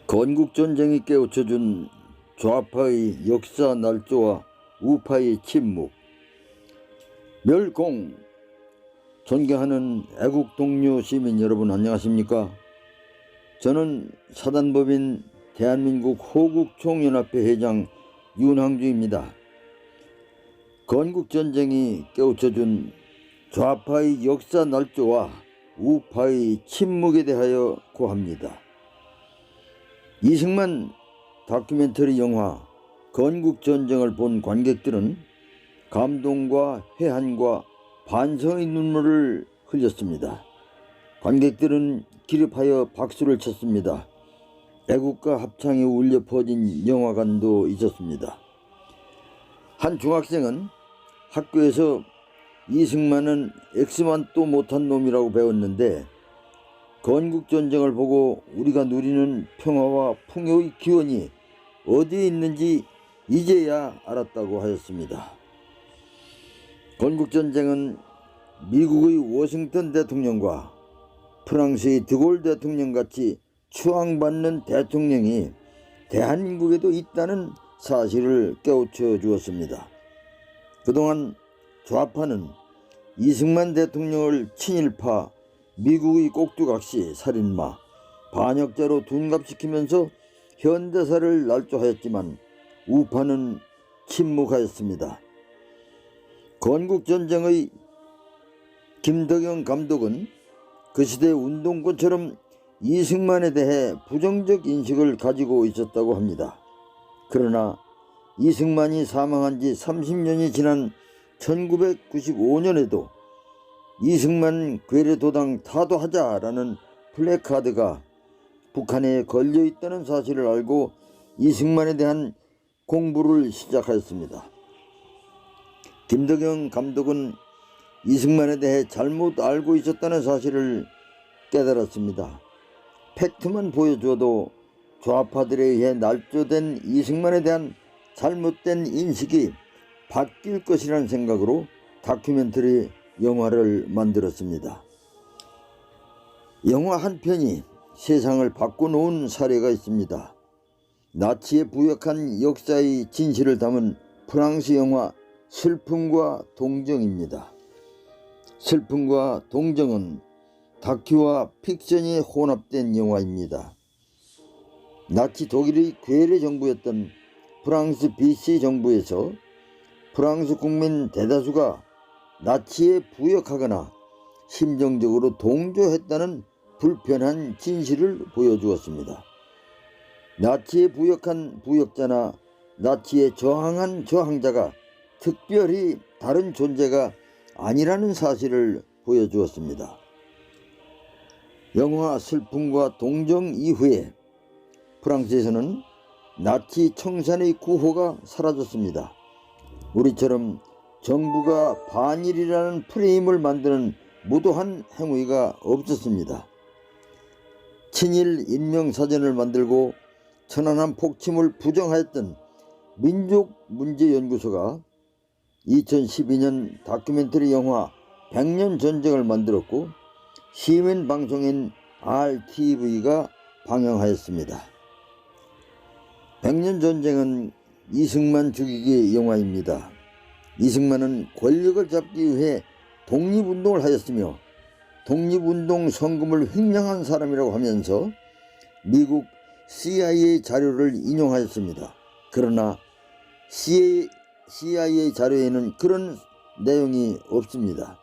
건국전쟁이 깨우쳐준 좌파의 역사 날조와 우파의 침묵. 멸공. 존경하는 애국 동료 시민 여러분, 안녕하십니까? 저는 사단법인 대한민국 호국총연합회 회장 윤항주입니다. 건국전쟁이 깨우쳐준 좌파의 역사 날조와 우파의 침묵에 대하여 고합니다. 이승만 다큐멘터리 영화 건국전쟁을 본 관객들은 감동과 회한과 반성의 눈물을 흘렸습니다. 관객들은 기립하여 박수를 쳤습니다. 애국가 합창이 울려 퍼진 영화관도 있었습니다. 한 중학생은 학교에서 이승만은 X만도 못한 놈이라고 배웠는데 건국전쟁을 보고 우리가 누리는 평화와 풍요의 기원이 어디에 있는지 이제야 알았다고 하였습니다. 건국전쟁은 미국의 워싱턴 대통령과 프랑스의 드골 대통령같이 추앙받는 대통령이 대한민국에도 있다는 사실을 깨우쳐 주었습니다. 그동안 좌파는 이승만 대통령을 친일파, 미국의 꼭두각시, 살인마, 반역자로 둔갑시키면서 현대사를 날조하였지만 우파는 침묵하였습니다. 건국전쟁의 김덕영 감독은 그 시대 운동권처럼 이승만에 대해 부정적 인식을 가지고 있었다고 합니다. 그러나 이승만이 사망한 지 30년이 지난 1995년에도 이승만 괴뢰도당 타도하자라는 플래카드가 북한에 걸려있다는 사실을 알고 이승만에 대한 공부를 시작하였습니다. 김덕영 감독은 이승만에 대해 잘못 알고 있었다는 사실을 깨달았습니다. 팩트만 보여줘도 좌파들에 의해 날조된 이승만에 대한 잘못된 인식이 바뀔 것이라는 생각으로 다큐멘터리 영화를 만들었습니다. 영화 한 편이 세상을 바꿔놓은 사례가 있습니다. 나치에 부역한 역사의 진실을 담은 프랑스 영화 슬픔과 동정입니다. 슬픔과 동정은 다큐와 픽션이 혼합된 영화입니다. 나치 독일의 괴뢰 정부였던 프랑스 BC 정부에서 프랑스 국민 대다수가 나치에 부역하거나 심정적으로 동조했다는 불편한 진실을 보여주었습니다. 나치에 부역한 부역자나 나치에 저항한 저항자가 특별히 다른 존재가 아니라는 사실을 보여주었습니다. 영화 슬픔과 동정 이후에 프랑스에서는 나치 청산의 구호가 사라졌습니다. 우리처럼 정부가 반일이라는 프레임을 만드는 무도한 행위가 없었습니다. 친일 인명사전을 만들고 천안함 폭침을 부정하였던 민족문제연구소가 2012년 다큐멘터리 영화 100년 전쟁을 만들었고 시민방송인 RTV가 방영하였습니다. 100년 전쟁은 이승만 죽이기 영화입니다. 이승만은 권력을 잡기 위해 독립운동을 하였으며 독립운동 성금을 횡령한 사람이라고 하면서 미국 CIA 자료를 인용하였습니다. 그러나 CIA 자료에는 그런 내용이 없습니다.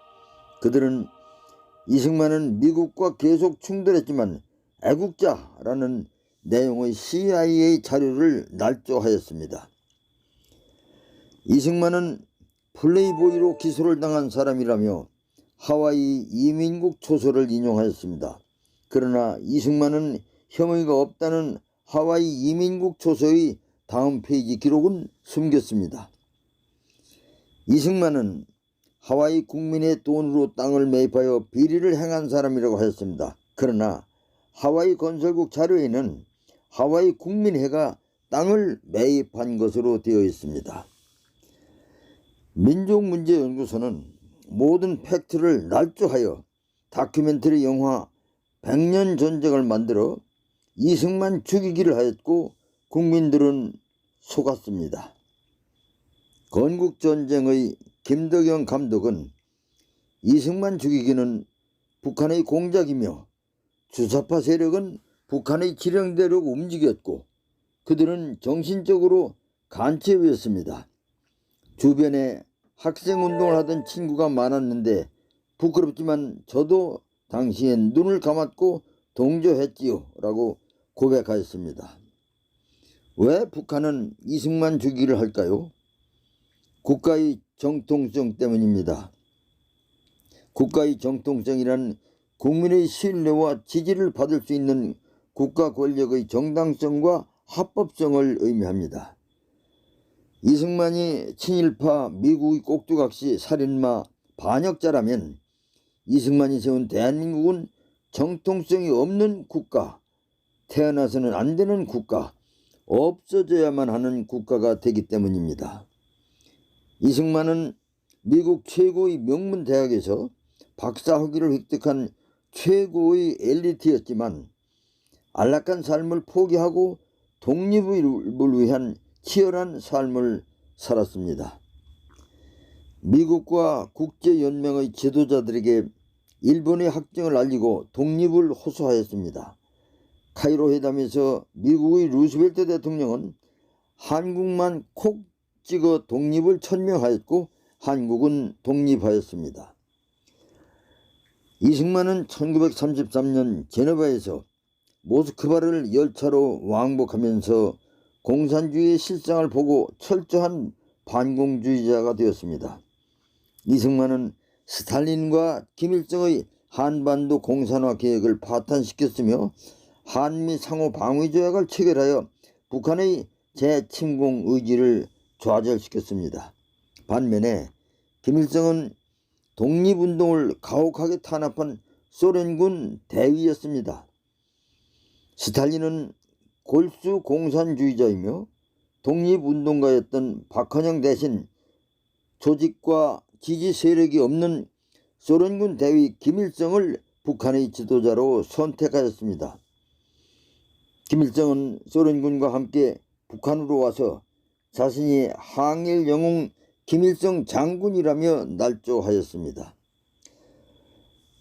그들은 이승만은 미국과 계속 충돌했지만 애국자라는 내용의 CIA 자료를 날조하였습니다. 이승만은 플레이보이로 기소를 당한 사람이라며 하와이 이민국 초서를 인용하였습니다. 그러나 이승만은 혐의가 없다는 하와이 이민국 초서의 다음 페이지 기록은 숨겼습니다. 이승만은 하와이 국민의 돈으로 땅을 매입하여 비리를 행한 사람이라고 하였습니다. 그러나 하와이 건설국 자료에는 하와이 국민회가 땅을 매입한 것으로 되어 있습니다. 민족문제연구소는 모든 팩트를 날조하여 다큐멘터리 영화 100년 전쟁을 만들어 이승만 죽이기를 하였고 국민들은 속았습니다. 건국전쟁의 김덕영 감독은 이승만 죽이기는 북한의 공작이며 주사파 세력은 북한의 지령대로 움직였고 그들은 정신적으로 간첩이었습니다. 주변에 학생운동을 하던 친구가 많았는데 부끄럽지만 저도 당시엔 눈을 감았고 동조했지요 라고 고백하였습니다. 왜 북한은 이승만 죽이기를 할까요? 국가의 정통성 때문입니다. 국가의 정통성이란 국민의 신뢰와 지지를 받을 수 있는 국가 권력의 정당성과 합법성을 의미합니다. 이승만이 친일파 미국의 꼭두각시 살인마 반역자라면 이승만이 세운 대한민국은 정통성이 없는 국가, 태어나서는 안 되는 국가, 없어져야만 하는 국가가 되기 때문입니다. 이승만은 미국 최고의 명문 대학에서 박사학위를 획득한 최고의 엘리트였지만 안락한 삶을 포기하고 독립을 위한 치열한 삶을 살았습니다. 미국과 국제연맹의 지도자들에게 일본의 학정을 알리고 독립을 호소하였습니다. 카이로 회담에서 미국의 루스벨트 대통령은 한국만 콕 찍어 독립을 천명하였고 한국은 독립하였습니다. 이승만은 1933년 제네바에서 모스크바를 열차로 왕복하면서 공산주의의 실상을 보고 철저한 반공주의자가 되었습니다. 이승만은 스탈린과 김일성의 한반도 공산화 계획을 파탄시켰으며 한미 상호 방위 조약을 체결하여 북한의 재침공 의지를 좌절시켰습니다. 반면에 김일성은 독립운동을 가혹하게 탄압한 소련군 대위였습니다. 스탈린은 골수 공산주의자이며 독립운동가였던 박헌영 대신 조직과 지지 세력이 없는 소련군 대위 김일성을 북한의 지도자로 선택하였습니다. 김일성은 소련군과 함께 북한으로 와서 자신이 항일 영웅 김일성 장군이라며 날조하였습니다.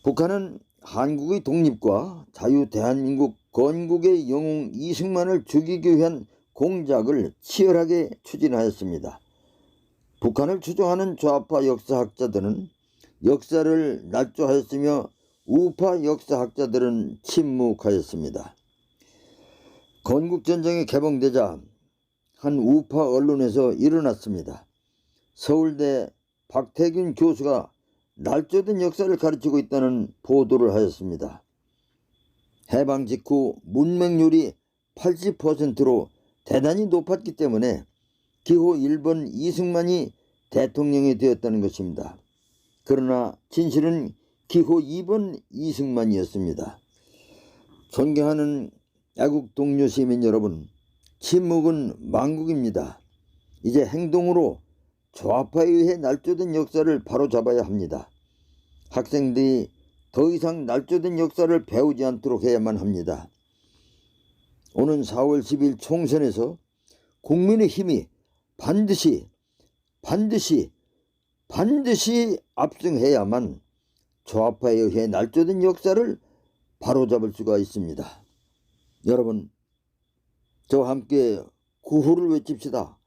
북한은 한국의 독립과 자유 대한민국 건국의 영웅 이승만을 죽이기 위한 공작을 치열하게 추진하였습니다. 북한을 추종하는 좌파 역사학자들은 역사를 날조하였으며 우파 역사학자들은 침묵하였습니다. 건국전쟁이 개봉되자 한 우파 언론에서 일어났습니다. 서울대 박태균 교수가 날조된 역사를 가르치고 있다는 보도를 하였습니다. 해방 직후 문맹률이 80%로 대단히 높았기 때문에 기호 1번 이승만이 대통령이 되었다는 것입니다. 그러나 진실은 기호 2번 이승만이었습니다. 존경하는 애국 동료 시민 여러분, 침묵은 망국입니다. 이제 행동으로 좌파에 의해 날조된 역사를 바로잡아야 합니다. 학생들이 더 이상 날조된 역사를 배우지 않도록 해야만 합니다. 오는 4월 10일 총선에서 국민의힘이 반드시 압승해야만 좌파에 의해 날조된 역사를 바로잡을 수가 있습니다. 여러분, 저와 함께 구호를 외칩시다.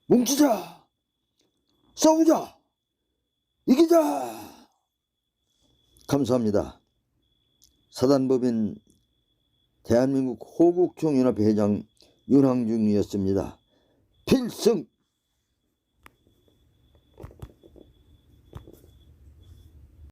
뭉치자! 싸우자! 이기자! 감사합니다. 사단법인 대한민국 호국총연합회 회장 윤항중이었습니다. 필승!